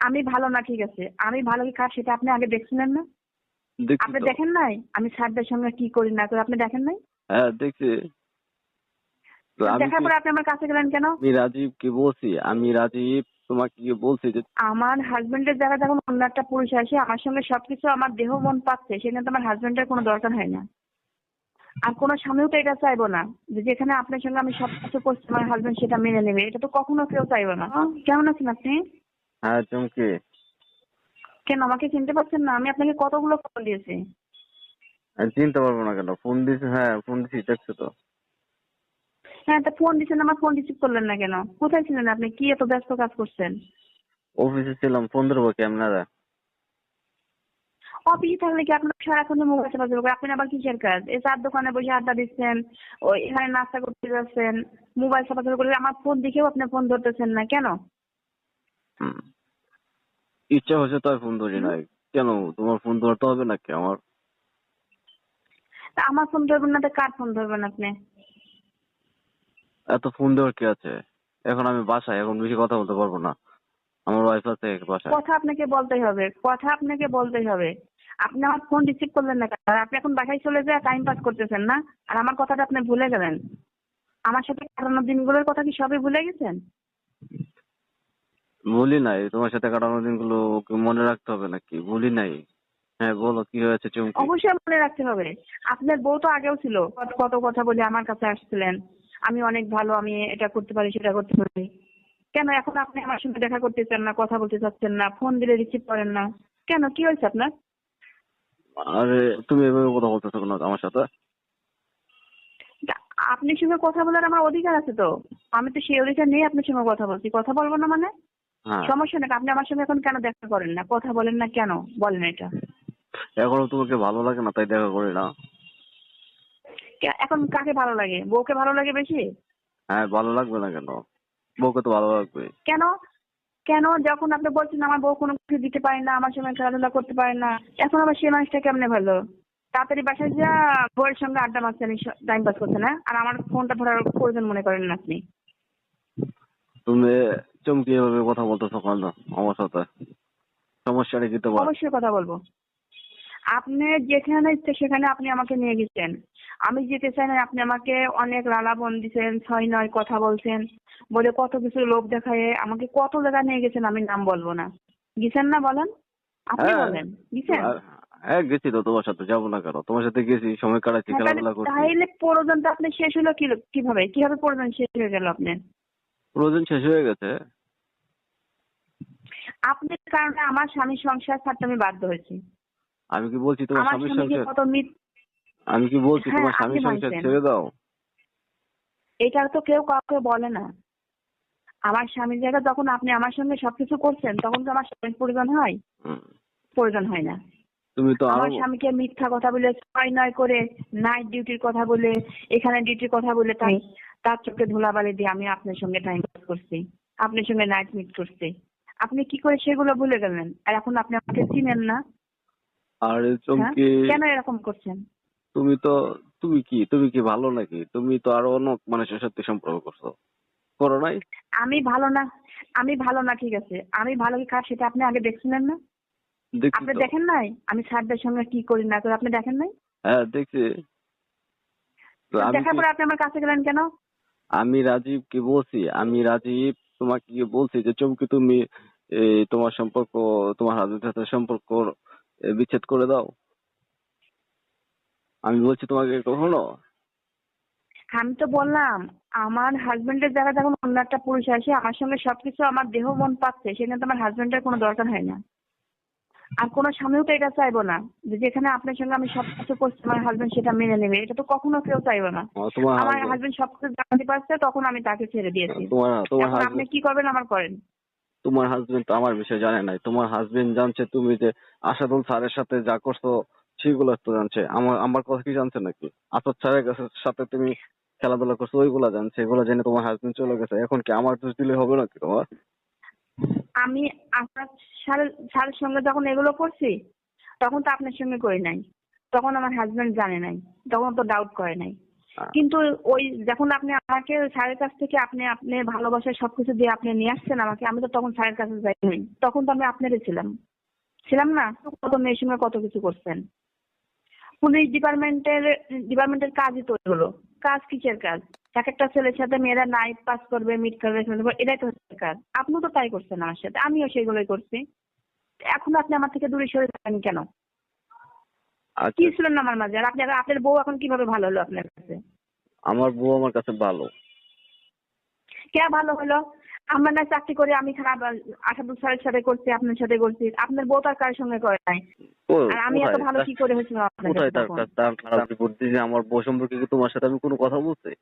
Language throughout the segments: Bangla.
আমি ভালো না, ঠিক আছে। আমি ভালো কি খারাপ সেটা আপনি আগে দেখছিলেন না? দেখছি আপনি তো। দেখেন নাই আমি স্যারদের সঙ্গে কি করি না করি? আপনি দেখেন নাই? হ্যাঁ দেখছি। তো তো আমি দেখার কি পরে আপনি আমার কাছে গেলেন কেন? আমি রাজীব কি বলছি? আমি রাজীব তোমাকে কি বলছি যে আমার হাজবেন্ডের জায়গায় যখন অন্য একটা পুরুষ আসে আমার সঙ্গে সবকিছু আমার দেহ মন পাচ্ছে, সেখানে তো আমার হাজবেন্ডের কোনো দরকার হয় না। আর কোনো স্বামীও তো এটা চাইবো না যে যেখানে আপনার সঙ্গে আমি সবকিছু করছি আমার হাজবেন্ড সেটা মেনে নেবে। এটা তো কখনো কেউ চাইবো না। কেমন আছেন আপনি? হ্যাঁ চমকে। কেন আমাকে চিনতে পারছেন না? আমি আপনাকে কতগুলো ফোন দিয়েছি। আমি চিনতে পারবো না কেন? ফোন দিছি, হ্যাঁ ফোন দিছি, দেখছো তো। হ্যাঁ, তা ফোন দিচ্ছেন, আমার ফোন রিসিভ করলেন না কেন? কোথায় ছিলেন আপনি? কি এত ব্যস্ত কাজ করছেন? অফিসে ছিলাম, ফোন ধরবো কেমনারা। অফিসে থাকলে কি আপনার সারাক্ষণ মোবাইল চাপা চলবে? আপনি আবার কিসের কাজ? এই চার দোকানে বসে আড্ডা দিচ্ছেন, ওই এখানে নাস্তা করতে যাচ্ছেন, মোবাইল চাপা চালু করে আমার ফোন দেখেও আপনি ফোন ধরতেছেন না কেন? ইচ্ছা হচ্ছে তো আর ফোন ধরি হুম? নাই। কেন তোমার ফোন ধরতে হবে নাকি আমার? তা আমার ফোন ধরবেন না তো কার ফোন ধরবেন আপনি? এত ফোন দেওয়ার কি আছে? এখন আমি বাসায়, এখন বেশি কথা বলতে পারবো না। আমার ওয়াইফ আছে বাসায়। কথা আপনাকে বলতেই হবে, কথা আপনাকে বলতেই হবে। আপনি আমার ফোন রিসিভ করলেন না কেন? আর আপনি এখন বাসায় চলে যেয়ে টাইম পাস করতেছেন না? আর আমার কথাটা আপনি ভুলে গেলেন। আমার সাথে কাটানো দিনগুলোর কথা কি সবই ভুলে গেছেন? ভুলি নাই, তোমার সাথে কাটানো দিনগুলো কি মনে রাখতে হবে নাকি? ভুলি নাই। হ্যাঁ বলো কি হয়েছে চুমকি? অবশ্যই মনে রাখতে হবে। আপনার বউ তো আগেও ছিল, কত কত কথা বলে আমার কাছে আসছিলেন। আমি অনেক ভালো, আমি এটা করতে পারি সেটা করতে পারি। কেন এখন আপনি আমার সঙ্গে দেখা করতে চান না, কথা বলতে চাচ্ছেন না, ফোন দিলে রিসিভ করেন না? কেন, কি হয়েছে আপনার? আরে তুমি এভাবে কথা বলতেছো কেন আমার সাথে? তা আপনার সঙ্গে কথা বলার আমার অধিকার আছে তো। আমি তো সেই অধিকার নিয়ে আপনার সঙ্গে কথা বলছি। কথা বলবো না মানে? হ্যাঁ। সমস্যা নেই, আপনি আমার সঙ্গে এখন কেন দেখা করেন না, কথা বলেন না কেন? বলেন এটা। এখনো তোমাকে ভালো লাগে না তাই দেখা করি না। এখন কাকে ভালো লাগে? বউকে ভালো লাগে বেশি? হ্যাঁ ভালো লাগবে না কেন? বউকে তো ভালো লাগবে। কেন? কেন যখন আপনি বলছেন আমার বউ কোনো কিছু দিতে পারে না, আমার সঙ্গে খেলাধুলা করতে পারে না, এখন আবার সেই মানুষটা কেমনে ভালো? তাড়াতাড়ি বাসায় যা বউয়ের সঙ্গে আড্ডা মারছেন, টাইম পাস করছেন, না আর আমার ফোনটা ধরার প্রয়োজন মনে করেন না আপনি? তুমি চমকি এভাবে কথা বলতেছো কেন আমার সাথে? সমস্যাটা কি তোমার? অবশ্যই কথা বলবো। আপনি যেখানে ইচ্ছে সেখানে আপনি আমাকে নিয়ে গেছেন। আমি যেতে চাই না, আপনি আমাকে অনেক লালাবন দিছেন, ছয় নয় কথা বলছেন, বলে কত কিছু লোভ দেখায় আমাকে কত জায়গায় নিয়ে গেছেন, আমি নাম বলবো না। গেছেন না বলেন? আপনি হ্যাঁ। বলেন, গেছেন? হ্যাঁ গেছি তো, তোমার সাথে যাবো না কেন? তোমার সাথে গেছি, সময় কাটাচ্ছি, হ্যাঁ, তাহলে খেলাধুলা করছি। তাইলে প্রয়োজনটা আপনি শেষ হলো কিভাবে কিভাবে প্রয়োজন শেষ হয়ে গেল আপনার? প্রয়োজন শেষ হয়ে গেছে। আপনার কারণে আমার স্বামীর সংসার ছাড়তে আমি বাধ্য হয়েছি। আমি কি বলছি তোমার আমার স্বামীর স্বামীকে সংসার? কত মিথ আমি কি বলছি হ্যাঁ তোমার আপনি স্বামীর সংসার ভাঙছেন। ছেড়ে দাও? এটা তো কেউ কাউকে বলে না। আমার স্বামীর জায়গা যখন আপনি আমার সঙ্গে সবকিছু করছেন তখন তো আমার স্বামীর প্রয়োজন হয়? হুম। প্রয়োজন হয় না। তুমি তো আরো আমার স্বামীকে মিথ্যা কথা বলে, ছয় নয় করে, নাইট ডিউটির কথা বলে, এখানে ডিউটির কথা বলে, তাই তার চোখে ধুলাবালি দিয়ে আমি আপনার সঙ্গে টাইম পাস করছি, আপনার সঙ্গে নাইট মিট করছি। আপনি কি করে সেগুলো ভুলে গেলেন? আর এখন আপনি আমাকে চিনেন না? আর হ্যাঁ, চমকি। কেন এরকম করছেন? তুমি তো তুমি কি ভালো নাকি? তুমি তো আরো অন্য মানুষের সাথে সম্পর্ক করছো, করো নাই? আমি ভালো না, আমি ভালো না, ঠিক আছে। আমি ভালো কি খারাপ সেটা আপনি আগে দেখছিলেন না? দেখছি আপনি তো। দেখেন নাই আমি স্যারদের সঙ্গে কি করি না করি? আপনি দেখেন নাই? হ্যাঁ দেখছি। তো তো আমি দেখার কি পরে আপনি আমার কাছে গেলেন কেন? আমি রাজীব কি বলছি? আমি রাজীব তোমাকে কি বলছি যে চমকি তুমি তোমার সম্পর্ক, তোমার হাজবেন্ডের সাথে সম্পর্ক বিচ্ছেদ করে দাও? আমি বলছি তোমাকে কখনো? আমি তো বললাম আমার হাজবেন্ডের জায়গায় যখন অন্য একটা পুরুষ আসে আমার সঙ্গে সবকিছু আমার দেহ মন পাচ্ছে, সেখানে তো আমার হাজবেন্ডের কোনো দরকার হয় না। আর কোনো স্বামীও তো এটা চাইবো না যে যেখানে আপনার সঙ্গে আমি সবকিছু করছি আমার হাজবেন্ড সেটা মেনে নেবে। এটা তো কখনো কেউ চাইবো না। তোমার আমার হাজবেন্ড, হাজবেন্ড সবকিছু জানতে পারছে তখন আমি তাকে ছেড়ে দিয়েছি। তোমার তোমার এখন আপনি হাজবেন্ড কি করবেন আমার করেন। তোমার হাজবেন্ড তো আমার বিষয় জানে নাই। তোমার হাজবেন্ড জানছে তুমি যে আসাদুল স্যারের সাথে যা করছো সেগুলো তো জানছে। আমার আমার কথা কি জানছে নাকি? আসাদ স্যারের সাথে তুমি খেলাধুলা করছো ওইগুলা জানছে। এগুলো জেনে তোমার হাজবেন্ড চলে গেছে, এখন কি আমার দোষ দিলে হবে নাকি তোমার? আমি আপনার স্যারের সঙ্গে যখন এগুলো করছি তখন তো আপনার সঙ্গে করি নাই, তখন আমার হাজবেন্ড জানে নাই, তখন তো ডাউট করে নাই। কিন্তু ওই যখন আপনি আমাকে স্যারের কাছ থেকে আপনি ভালোবাসার সবকিছু দিয়ে আপনি নিয়ে আসছেন আমাকে, আমি তো তখন স্যারের কাছে যাইনি, তখন তো আমি আপনারই ছিলাম না? কত মেয়ের সঙ্গে কত কিছু করছেন। পুলিশ ডিপার্টমেন্টের কাজই তো হলো। কাজ কিসের কাজ? এক একটা ছেলের সাথে মেয়েরা নাইট পাস করবে, মিট করবে, এটাই তো হচ্ছে কাজ। আপনিও তো তাই করছেন আমার সাথে, আমিও সেগুলোই করছি। এখন আপনি আমার থেকে দূরে সরে যাবেন কেন? কি আচ্ছা, ছিলেন না আমার মাঝে? আর আপনার বউ এখন কিভাবে ভালো হলো আপনার কাছে? আমার বউ আমার কাছে ভালো। কে ভালো হলো? আমরা না চাকরি করে আমি খারাপ আশাদুল স্যারের সাথে করছি, আপনার সাথে করছি। আপনার বউ তার কারোর সঙ্গে করে নাই। আর আমি এত কোথায় ভালো কি করে হয়েছিলাম আপনার কাছে কোথায় তার তখন? কাছে তার খারাপ রিপোর্ট দিয়েছে? আমার বউ সম্পর্কে কি তোমার সাথে আমি কোনো কথা বলছি?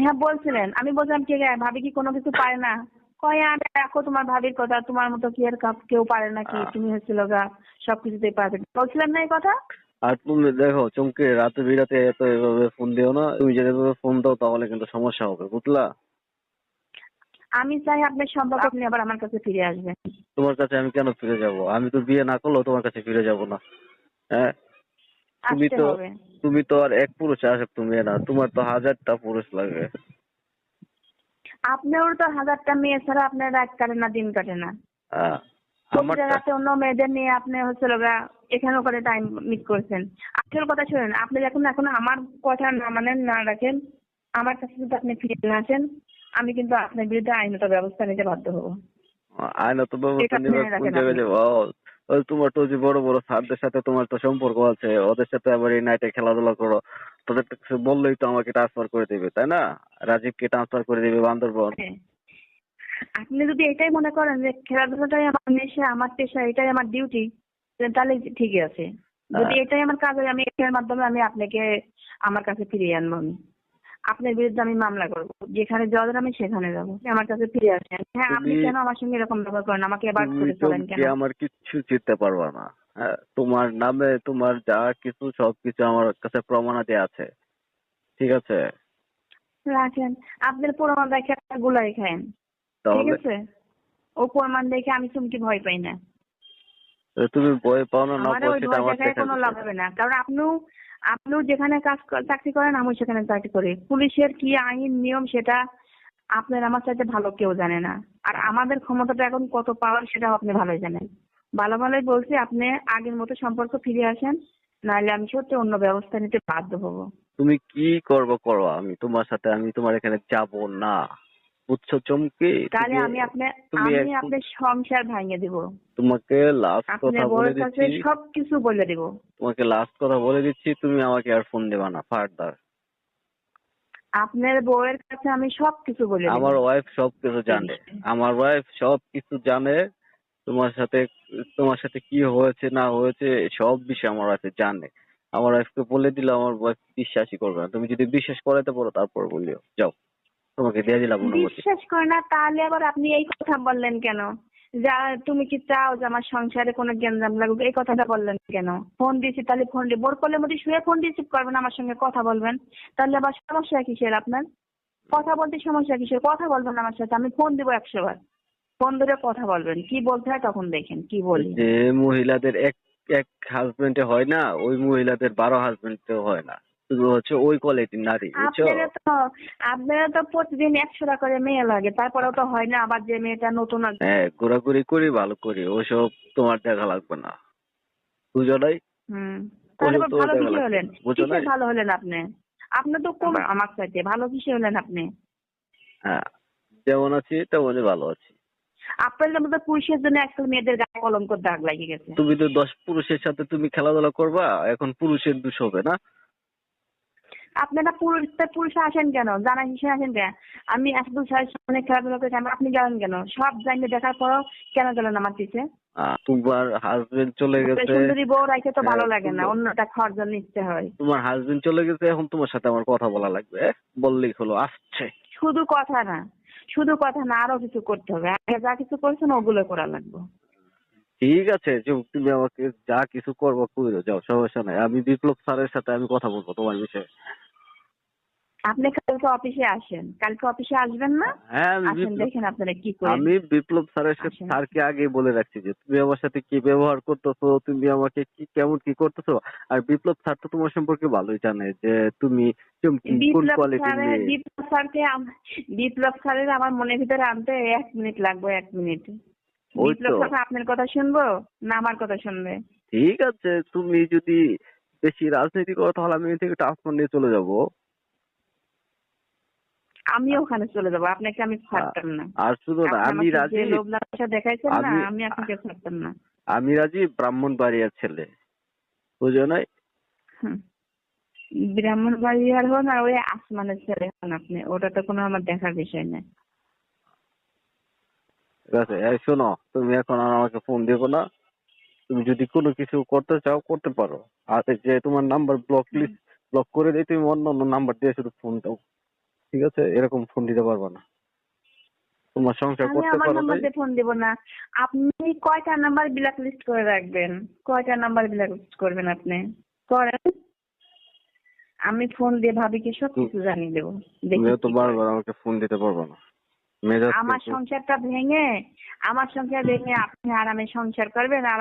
হ্যাঁ বলছিলেন। আমি বলছিলাম কি ভাবি কি কোনো কিছু পারে না? কয় আমি দেখো তোমার ভাবির কথা, তোমার মতো কি আর কেউ পারে নাকি? তুমি হচ্ছিল গা সবকিছুতেই পারবে। বলছিলেন না এই কথা? আর তুমি দেখো চমকে রাতে বিরাতে এত এভাবে ফোন দিও না। তুমি যদি এভাবে ফোন দাও তাহলে কিন্তু সমস্যা হবে, বুঝলা? আমি চাই আপনার সম্পর্ক আপনি আবার আমার কাছে ফিরে আসবেন। তোমার কাছে আমি কেন ফিরে যাব? আমি তো বিয়ে না করলেও তোমার কাছে ফিরে যাব না। হ্যাঁ, তুমি আসতে তো হবে। তুমি তো আর এক পুরুষে আসক্ত মেয়ে না, তোমার তো হাজারটা পুরুষ লাগে। আপনারও তো হাজারটা মেয়ে ছাড়া আপনার রাত কাটে না, দিন কাটে না। হ্যাঁ, প্রতি আমারটা জায়গাতে অন্য মেয়েদের নিয়ে আপনি হচ্ছিল গা এখানেও করে টাইম মিট করছেন। আসল কথা শুনেন, আপনি এখন আমার কথা না মানেন, না রাখেন, আমার কাছে যদি আপনি ফিরে না আসেন, আমি কিন্তু আপনার বিরুদ্ধে আইনত ব্যবস্থা নিতে বাধ্য হবো। আইনত ব্যবস্থা এটা নিবে জেনে কোন রাখেন জায়গায় আপনি। যাবো? তোমার তো যে বড় বড় স্যারদের সাথে তোমার তো সম্পর্ক আছে, ওদের সাথে আবার এই নাইটে খেলাধুলা করো। তোদের তো কিছু বললেই তো আমাকে ট্রান্সফার করে দিবে, তাই না? রাজীবকে ট্রান্সফার করে দিবে বান্দরবন। হ্যাঁ, আপনি যদি এটাই মনে করেন যে খেলাধুলাটাই আমার নেশা, আমার পেশা, এটাই আমার ডিউটি, তাহলে ঠিকই আছে। যদি হ্যাঁ, এটাই আমার কাজ হয়, আমি এটার মাধ্যমে আমি আপনাকে আমার কাছে ফিরিয়ে আনবো। আমি আপনার বিরুদ্ধে আমি মামলা করবো, যেখানে যাওয়ার আমি সেখানে যাবো। আপনি আমার কাছে ফিরে আসেন। হ্যাঁ, আপনি তুমি কেন আমার সঙ্গে এরকম ব্যবহার করেন? আমাকে অ্যাভয়েড তুমি করে চলেন চমকে কেন? আমার কিচ্ছু জিততে পারবা না। হ্যাঁ, তোমার নামে তোমার যা কিছু সবকিছু আমার কাছে প্রমাণাদি আছে, ঠিক আছে? রাখেন, আপনার প্রমাণ দেখে একটা গুলাই খায়েন, ঠিক তাহলে আছে? ও প্রমাণ দেখে আমি চুমকি ভয় পাই না। তুমি ভয় পাও না না আমারে পাও ওই সেটা ভয় আমার দেখায় দেখার কোনো লাভ বিষয় না। হবে না, কারণ আপনিও যেখানে চাকরি করেন, আমিও সেখানে চাকরি করি। পুলিশের কি আইন নিয়ম সেটা আপনার আমার চাইতে ভালো কেউ জানে না। আর আমাদের ক্ষমতাটা এখন কত পাওয়ার সেটাও আপনি ভালোই জানেন। ভালোই বলছি, আপনি আগের মতো সম্পর্ক ফিরে আসেন, নাহলে আমি সত্যি অন্য ব্যবস্থা নিতে বাধ্য হব। তুমি কি করবো করো, আমি তোমার সাথে আমি তোমার এখানে যাব না, বুঝছো চমকি? তাহলে তুমি তুমি আমি একটু আপনার সংসার ভাঙিয়ে দিব। তোমাকে লাস্ট কথা আপনার বলে বউয়ের কাছে দিচ্ছি, সবকিছু বলে দিব। তুমি আমাকে আর ফোন দেবা না ফার্দার। আপনার বউয়ের কাছে আমি সবকিছু বলে দিব আমার ওয়াইফ সবকিছু এই জানে। বিষয়ে। আমার ওয়াইফ সবকিছু জানে। তোমার সাথে তোমার সাথে কি হয়েছে না হয়েছে সব বিষয় আমার ওয়াইফ জানে। আমার ওয়াইফকে বলে দিলে আমার ওয়াইফ বিশ্বাসই করবে না। তুমি যদি বিশ্বাস করাতে পারো তারপর বলিও, যাও, তোমাকে দিয়ে দিলাম অনুমতি। বিশ্বাস করে না, তাহলে আবার আপনি এই কথা বললেন কেন? যা তুমি কি চাও যে আমার সংসারে কোনো গ্যাঞ্জাম লাগুক, এই কথাটা বললেন কেন? ফোন দিয়েছি, তাহলে ফোন দিয়ে বোর করলে মধ্যে শুয়ে ফোন রিসিভ করবেন, আমার সঙ্গে কথা বলবেন। তাহলে আবার সমস্যা কিসের আপনার? কথা বলতে সমস্যা কিসের? কথা বলবেন আমার সাথে, আমি ফোন দিব 100 বার। ফোন ধরে কথা বলবেন, কি বলতে হয় তখন দেখেন কি বলি। যে মহিলাদের এক এক হাজবেন্ডে হয় না, ওই মহিলাদের 12 হাজবেন্ডে হয় না। তুমি হচ্ছে ওই কোয়ালিটির নারী, বুঝছো? আপনারা তো প্রতিদিন 100টা করে মেয়ে লাগে, তারপরেও তো হয় না। আবার যে মেয়েটা নতুন হ্যাঁ, ঘোরাঘুরি করি ভালো করি, ওসব তোমার দেখা লাগবে না, বুঝো নাই? হুম, তাহলে ওসব আবার তোমার ভালো দেখা কিসে লাগবে হলেন? না, বুঝো কিসের নাই? ভালো হলেন আপনি? আপনি তো কম আমার চাইতে ভালো কিসে হলেন আপনি? হ্যাঁ, যেমন আছি তেমনই ভালো আছি। আপনাদের মতো পুরুষের জন্য আজকাল মেয়েদের গায়ে কলঙ্কর দাগ লাগিয়ে গেছে। তুমি তো 10 পুরুষের সাথে তুমি খেলাধুলা করবা, এখন পুরুষের দোষ হবে না? আপনারা পুরুষে আসেন কেন? জানা হিসেবে আসেন কেন? আমি এত সালের সামনে খেলাধুলা করে আপনি গেলেন কেন? সব জানিয়ে দেখার পরও কেন গেলেন আমার পিছে? তোমার হাজবেন্ড চলে গেছে। সুন্দরী বউ রাইখে তো ভালো লাগে না, তোমার অন্যটা খাওয়ার জন্য ইচ্ছে হয়। তোমার হাজবেন্ড চলে গেছে, এখন তোমার সাথে আমার কথা বলা লাগবে? বললেই হলো, আসছে। শুধু কথা না, আরো কিছু করতে হবে। আগে যা কিছু করছেন ওগুলো করা লাগবে। ঠিক আছে, যে তুমি আমাকে যা কিছু করবো কইরো, যাও, সমস্যা নাই। আমি বিপ্লব স্যারের সাথে আমি কথা বলবো তোমার বিষয়ে। আপনি কালকে অফিসে আসেন, কালকে অফিসে আসবেন না? হ্যাঁ আমি আসেন, দেখেন আপনারা কি করেন। আমি বিপ্লব আসেন। স্যারকে আগে বলে রাখছি যে তুমি আমার সাথে কি ব্যবহার করতেছো, তুমি আমাকে কি কেমন কি করতেছো। আর বিপ্লব স্যার তো তোমার সম্পর্কে ভালোই জানে যে তুমি কোন কোয়ালিটির মেয়ে। বিপ্লব স্যারের আমার মনের ভিতরে আনতে 1 মিনিট লাগবে, 1 মিনিট। ওই বিপ্লব তো স্যার আপনার কথা শুনবো না আমার কথা শুনবে? ঠিক আছে, তুমি যদি বেশি রাজনীতি করো তাহলে আমি এই থেকে ট্রান্সফার নিয়ে চলে যাবো। আমি ওখানে চলে যাবো, আপনাকে আমি ছাড়তাম না। আর শুনো না, আপনি আমি আমাকে যে রাজীব, লোভ লালসা দেখাইছেন না, আমি আমি আপনাকে ছাড়তাম না। আমি রাজীব ব্রাহ্মণবাড়িয়ার ছেলে, বুঝো নাই? হুম। ব্রাহ্মণবাড়িয়ার হন আর ওই আসমানের ছেলে হন আপনি, ওটা তো কোনো আমার দেখার বিষয় না। ঠিক আছে, এই শোনো, তুমি এখন আর আমাকে ফোন দিও না। তুমি যদি কোনো কিছু করতে চাও করতে পারো। আর এই যে তোমার নাম্বার ব্লক করে দিই, তুমি অন্য অন্য নাম্বার দিয়ে শুধু ফোন দাও। ঠিক আছে, এরকম ফোন দিতে পারবা না। তোমার সংসার আমি করতে আমার পারো নাম্বার নাই। দিয়ে ফোন দিব না। আপনি কয়টা নাম্বার ব্ল্যাক লিস্ট করে রাখবেন? কয়টা নাম্বার ব্ল্যাক লিস্ট করবেন আপনি? করেন। আমি ফোন দিয়ে ভাবিকে সবকিছু জানিয়ে দেবো। দেখি তুমিও তো কি করে। বারবার আমাকে ফোন দিতে পারবা না। মেজাজ আমার কিন্তু সংসার ভেঙে আপনি আরামে সংসার করবেন, আর